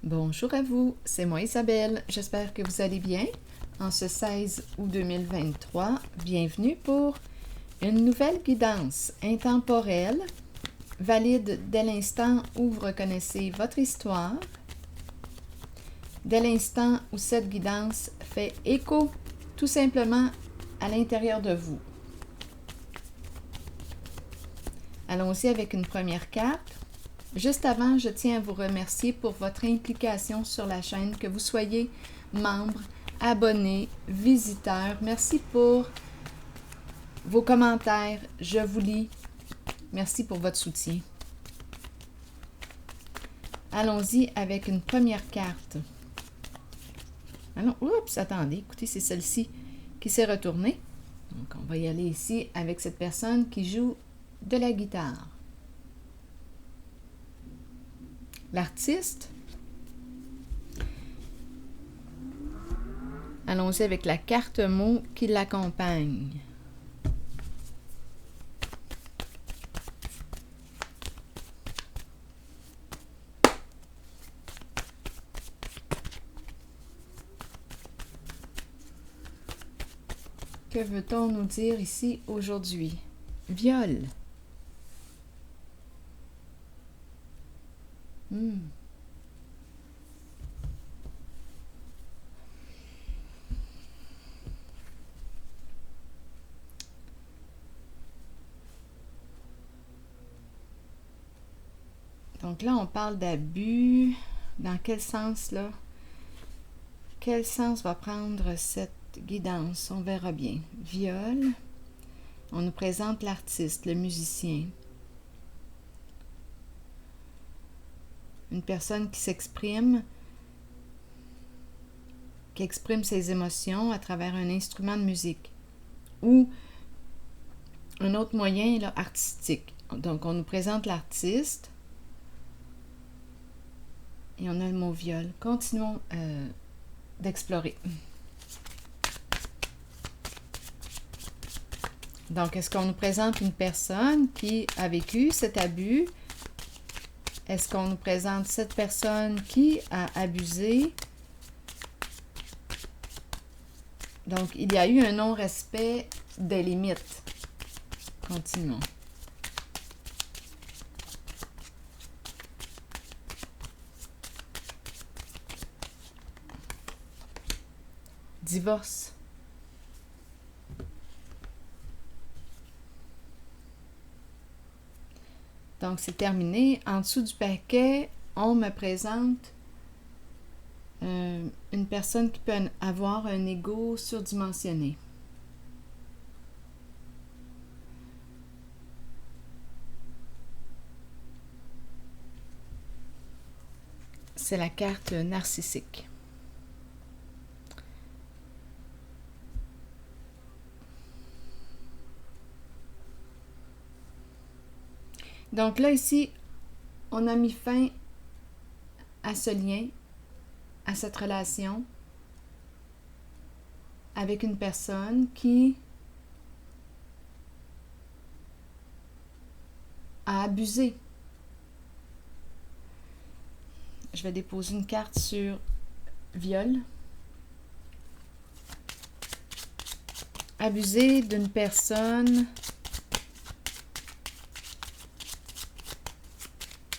Bonjour à vous, c'est moi Isabelle, j'espère que vous allez bien. En ce 16 août 2023, bienvenue pour une nouvelle guidance intemporelle, valide dès l'instant où vous reconnaissez votre histoire, dès l'instant où cette guidance fait écho tout simplement à l'intérieur de vous. Allons-y avec une première carte. Juste avant, je tiens à vous remercier pour votre implication sur la chaîne, que vous soyez membre, abonné, visiteur. Merci pour vos commentaires, je vous lis. Merci pour votre soutien. Allons-y avec une première carte. Attendez, écoutez, c'est celle-ci qui s'est retournée. Donc, on va y aller ici avec cette personne qui joue de la guitare. L'artiste. Allons-y avec la carte mot qui l'accompagne. Que veut-on nous dire ici aujourd'hui? Viol. Donc là, on parle d'abus. Dans quel sens, là? Quel sens va prendre cette guidance? On verra bien. Viol. On nous présente l'artiste, le musicien. Une personne qui s'exprime, qui exprime ses émotions à travers un instrument de musique ou un autre moyen là, artistique. Donc, on nous présente l'artiste et on a le mot viol. Continuons d'explorer. Donc, est-ce qu'on nous présente une personne qui a vécu cet abus? Est-ce qu'on nous présente cette personne qui a abusé? Donc, il y a eu un non-respect des limites. Continuons. Divorce. Donc, c'est terminé. En dessous du paquet, on me présente une personne qui peut avoir un ego surdimensionné. C'est la carte narcissique. Donc là, ici, on a mis fin à ce lien, à cette relation avec une personne qui a abusé. Je vais déposer une carte sur viol. Abuser d'une personne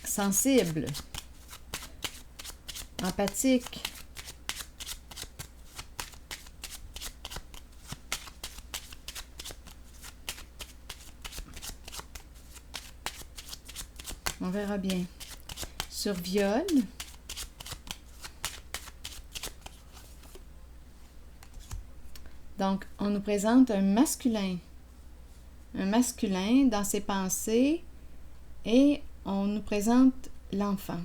sensible, empathique, on verra bien. Sur viol, donc on nous présente un masculin dans ses pensées et on nous présente l'enfant.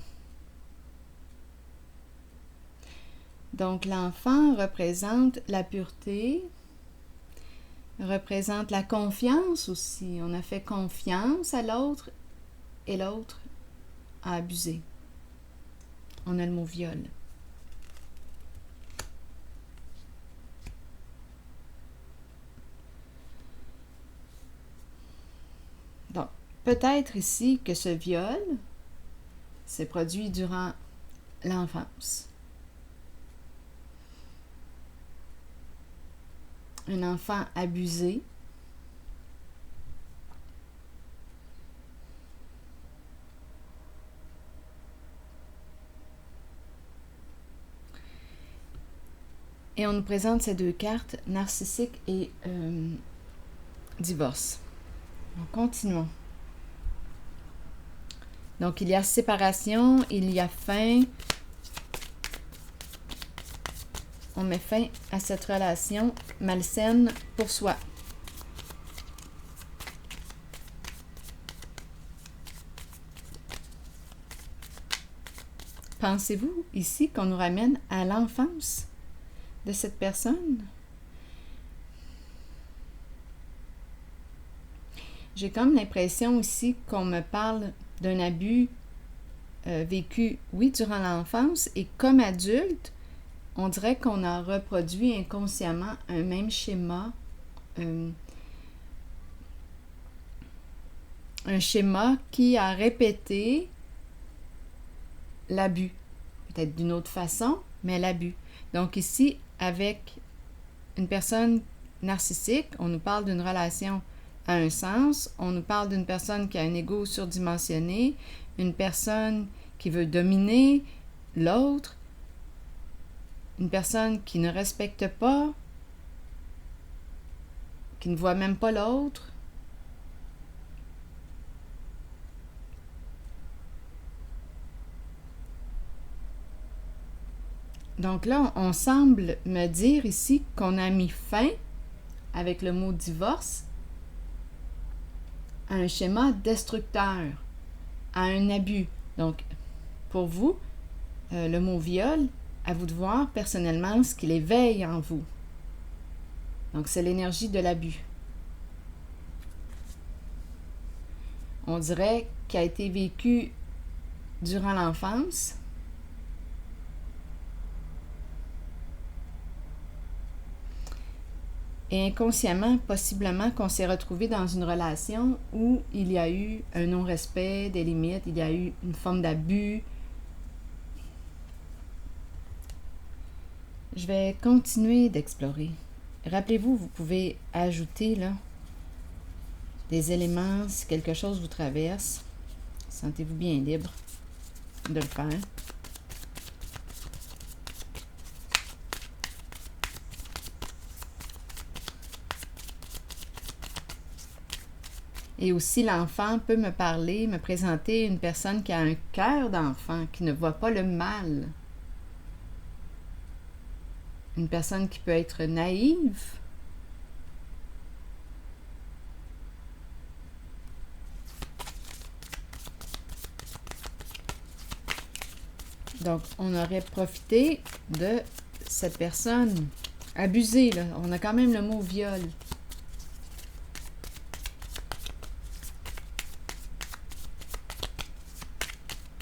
Donc, l'enfant représente la pureté, représente la confiance aussi. On a fait confiance à l'autre et l'autre a abusé. On a le mot viol. Donc, peut-être ici que ce viol s'est produit durant l'enfance. Un enfant abusé. Et on nous présente ces deux cartes, narcissique et divorce. Donc, continuons. Donc, il y a séparation, il y a fin. On met fin à cette relation malsaine pour soi. Pensez-vous ici qu'on nous ramène à l'enfance de cette personne? J'ai comme l'impression ici qu'on me parle d'un abus vécu, oui, durant l'enfance, et comme adulte, on dirait qu'on a reproduit inconsciemment un même schéma, un schéma qui a répété l'abus, peut-être d'une autre façon, mais l'abus. Donc ici, avec une personne narcissique, on nous parle d'une relation à un sens, on nous parle d'une personne qui a un ego surdimensionné, une personne qui veut dominer l'autre, une personne qui ne respecte pas, qui ne voit même pas l'autre. Donc là, on semble me dire ici qu'on a mis fin, avec le mot divorce, à un schéma destructeur, à un abus. Donc, pour vous, le mot viol, à vous de voir personnellement ce qu'il éveille en vous. Donc, c'est l'énergie de l'abus. On dirait qu'il a été vécu durant l'enfance. Et inconsciemment, possiblement qu'on s'est retrouvé dans une relation où il y a eu un non-respect des limites, il y a eu une forme d'abus. Je vais continuer d'explorer. Rappelez-vous, vous pouvez ajouter là des éléments si quelque chose vous traverse. Sentez-vous bien libre de le faire. Et aussi, l'enfant peut me parler, me présenter une personne qui a un cœur d'enfant, qui ne voit pas le mal. Une personne qui peut être naïve. Donc, on aurait profité de cette personne abusée, là. On a quand même le mot viol.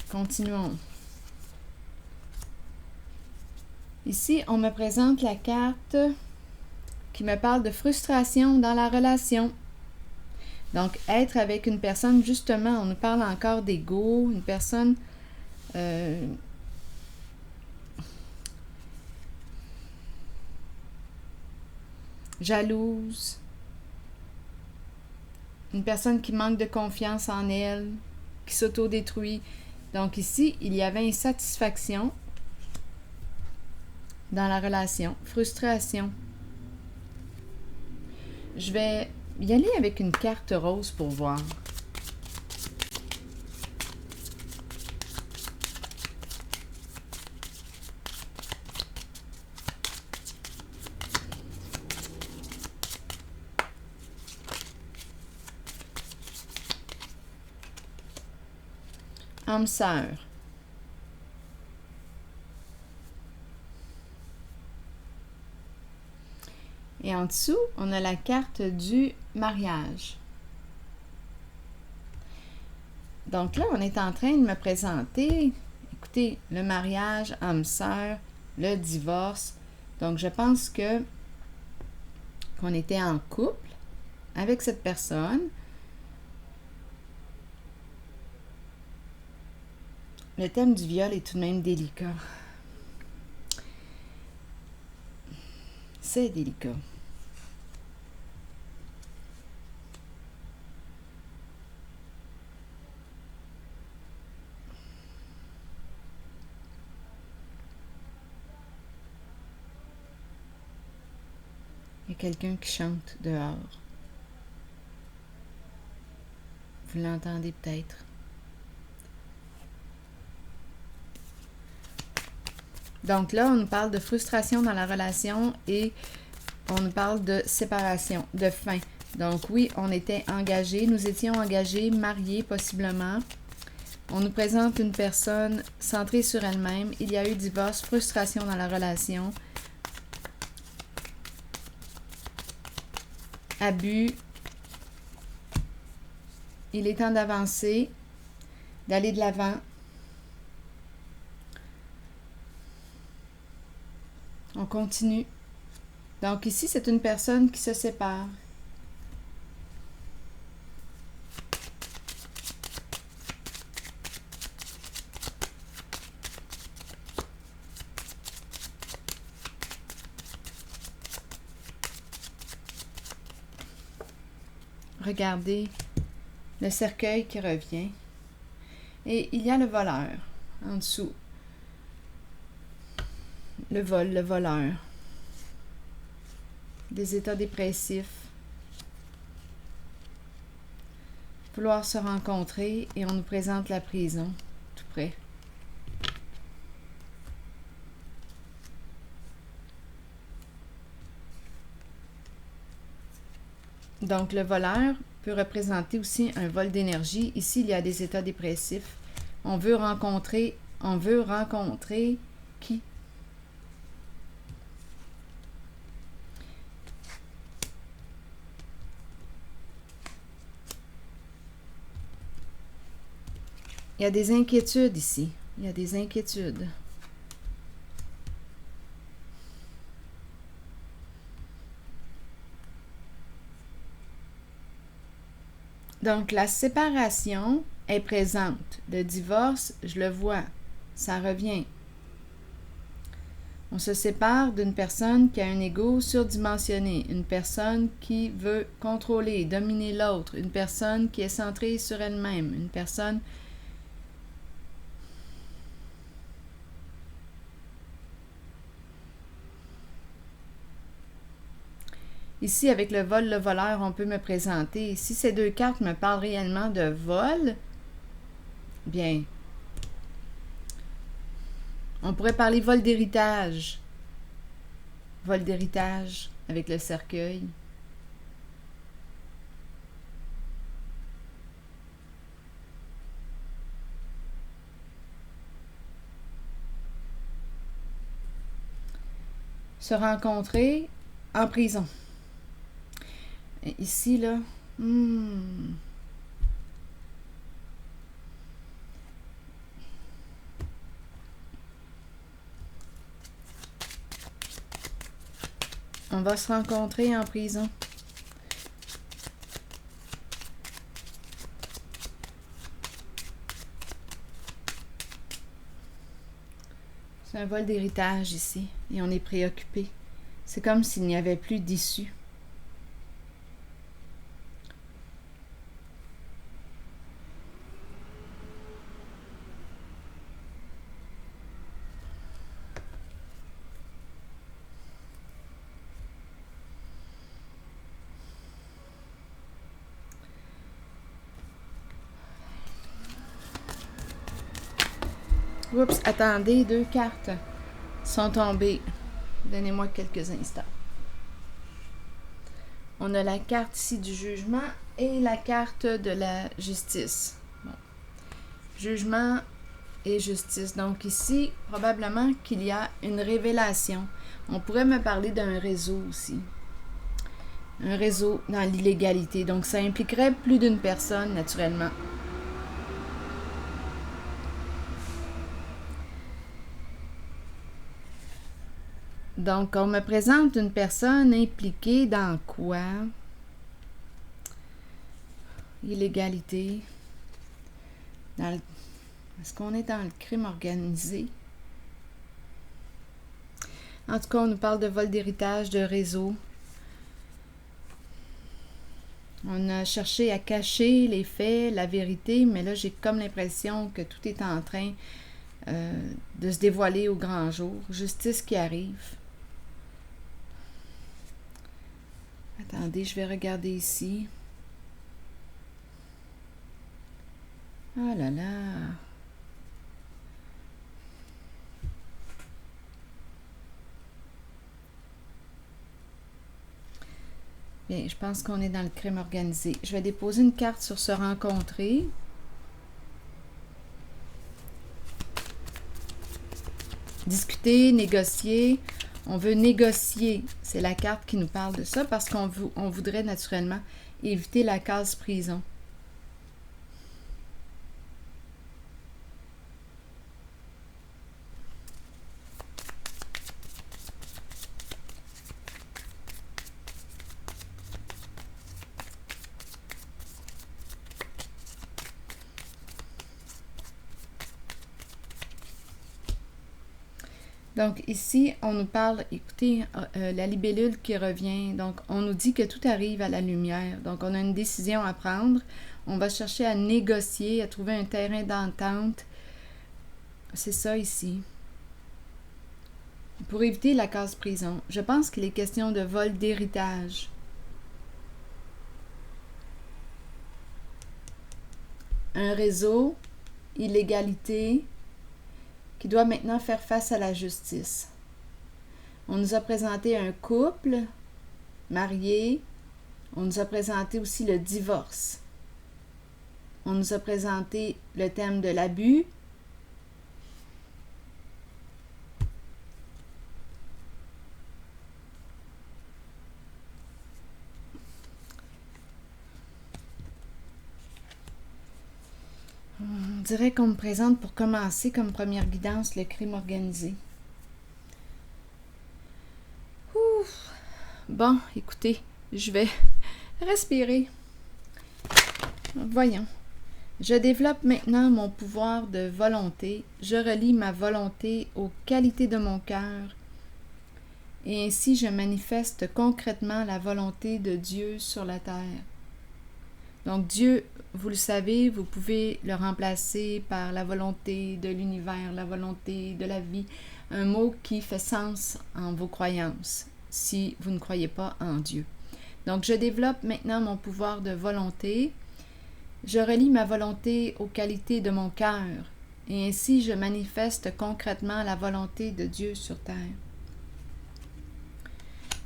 Continuons. Ici, on me présente la carte qui me parle de frustration dans la relation. Donc, être avec une personne, justement, on nous parle encore d'ego, une personne jalouse, une personne qui manque de confiance en elle, qui s'autodétruit. Donc ici, il y avait insatisfaction dans la relation, frustration. Je vais y aller avec une carte rose pour voir. Âme sœur. Et en dessous, on a la carte du mariage. Donc là, on est en train de me présenter, écoutez, le mariage, âme sœur, le divorce. Donc, je pense qu'on était en couple avec cette personne. Le thème du viol est tout de même délicat. C'est délicat. Il y a quelqu'un qui chante dehors. Vous l'entendez peut-être. Donc là, on nous parle de frustration dans la relation et on nous parle de séparation, de fin. Donc oui, on était engagés, nous étions engagés, mariés possiblement. On nous présente une personne centrée sur elle-même. Il y a eu divorce, frustration dans la relation, abus. Il est temps d'avancer, d'aller de l'avant. On continue. Donc ici, c'est une personne qui se sépare. Regardez le cercueil qui revient. Et il y a le voleur en dessous. Le vol, le voleur. Des états dépressifs. Vouloir se rencontrer et on nous présente la prison, tout près. Donc, le voleur peut représenter aussi un vol d'énergie. Ici, il y a des états dépressifs. On veut rencontrer qui? Il y a des inquiétudes ici. Il y a des inquiétudes. Donc, la séparation est présente. Le divorce, je le vois, ça revient. On se sépare d'une personne qui a un ego surdimensionné, une personne qui veut contrôler, dominer l'autre, une personne qui est centrée sur elle-même, une personne ici, avec le vol, le voleur, on peut me présenter. Si ces deux cartes me parlent réellement de vol, bien, on pourrait parler vol d'héritage. Vol d'héritage avec le cercueil. Se rencontrer en prison. Et ici, là, on va se rencontrer en prison. C'est un vol d'héritage ici, et on est préoccupé. C'est comme s'il n'y avait plus d'issue. Oups, attendez, deux cartes sont tombées. Donnez-moi quelques instants. On a la carte ici du jugement et la carte de la justice. Bon. Jugement et justice. Donc ici, probablement qu'il y a une révélation. On pourrait me parler d'un réseau aussi. Un réseau dans l'illégalité. Donc ça impliquerait plus d'une personne, naturellement. Donc, on me présente une personne impliquée dans quoi? Illégalité. Dans Est-ce qu'on est dans le crime organisé? En tout cas, on nous parle de vol d'héritage, de réseau. On a cherché à cacher les faits, la vérité, mais là, j'ai comme l'impression que tout est en train de se dévoiler au grand jour. Justice qui arrive. Attendez, je vais regarder ici. Ah là là! Bien, je pense qu'on est dans le crime organisé. Je vais déposer une carte sur se rencontrer. Discuter, négocier. On veut négocier. C'est la carte qui nous parle de ça parce qu'on voudrait naturellement éviter la case prison. Donc ici, on nous parle, écoutez, la libellule qui revient. Donc on nous dit que tout arrive à la lumière. Donc on a une décision à prendre. On va chercher à négocier, à trouver un terrain d'entente. C'est ça ici. Pour éviter la case prison. Je pense qu'il est question de vol d'héritage. Un réseau, illégalité, qui doit maintenant faire face à la justice. On nous a présenté un couple marié. On nous a présenté aussi le divorce. On nous a présenté le thème de l'abus. On dirait qu'on me présente pour commencer comme première guidance le crime organisé. Ouf. Bon, écoutez, je vais respirer. Voyons. Je développe maintenant mon pouvoir de volonté. Je relie ma volonté aux qualités de mon cœur. Et ainsi, je manifeste concrètement la volonté de Dieu sur la terre. Donc Dieu, vous le savez, vous pouvez le remplacer par la volonté de l'univers, la volonté de la vie, un mot qui fait sens en vos croyances, si vous ne croyez pas en Dieu. Donc je développe maintenant mon pouvoir de volonté. Je relie ma volonté aux qualités de mon cœur, et ainsi je manifeste concrètement la volonté de Dieu sur terre.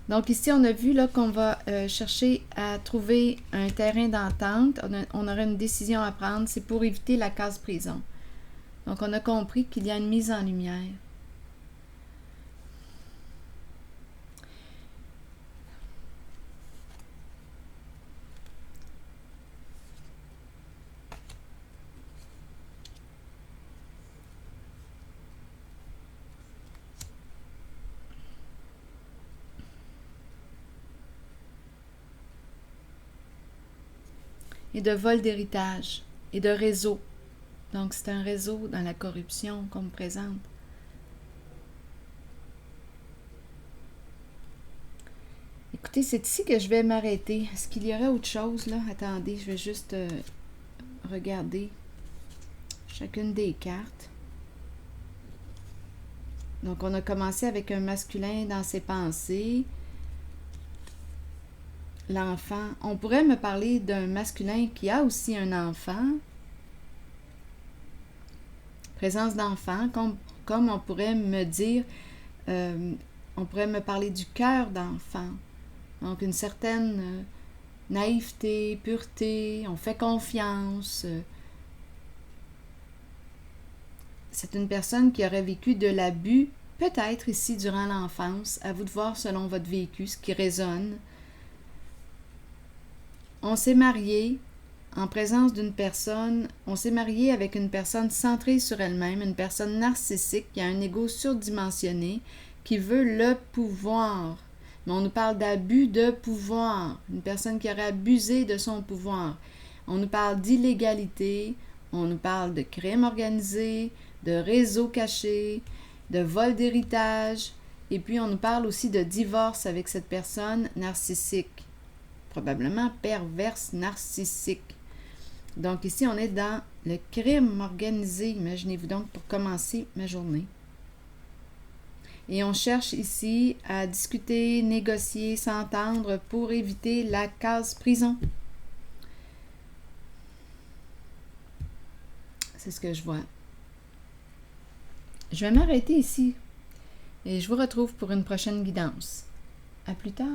Donc ici, on a vu là qu'on va chercher à trouver un terrain d'entente. On aura une décision à prendre. C'est pour éviter la case prison. Donc on a compris qu'il y a une mise en lumière. Et de vol d'héritage et de réseau. Donc, c'est un réseau dans la corruption qu'on me présente. Écoutez, c'est ici que je vais m'arrêter. Est-ce qu'il y aurait autre chose, là? Attendez, je vais juste regarder chacune des cartes. Donc, on a commencé avec un masculin dans ses pensées. L'enfant. On pourrait me parler d'un masculin qui a aussi un enfant. Présence d'enfant, comme on pourrait me dire, on pourrait me parler du cœur d'enfant. Donc une certaine naïveté, pureté, on fait confiance. C'est une personne qui aurait vécu de l'abus, peut-être ici durant l'enfance. À vous de voir selon votre vécu, ce qui résonne. On s'est marié en présence d'une personne, on s'est marié avec une personne centrée sur elle-même, une personne narcissique qui a un ego surdimensionné, qui veut le pouvoir. Mais on nous parle d'abus de pouvoir, une personne qui aurait abusé de son pouvoir. On nous parle d'illégalité, On nous parle de crime organisé, de réseau caché, de vol d'héritage, et puis on nous parle aussi de divorce avec cette personne narcissique, probablement perverse narcissique. Donc ici, on est dans le crime organisé, imaginez-vous donc, pour commencer ma journée. Et on cherche ici à discuter, négocier, s'entendre pour éviter la case prison. C'est ce que je vois. Je vais m'arrêter ici et je vous retrouve pour une prochaine guidance. À plus tard.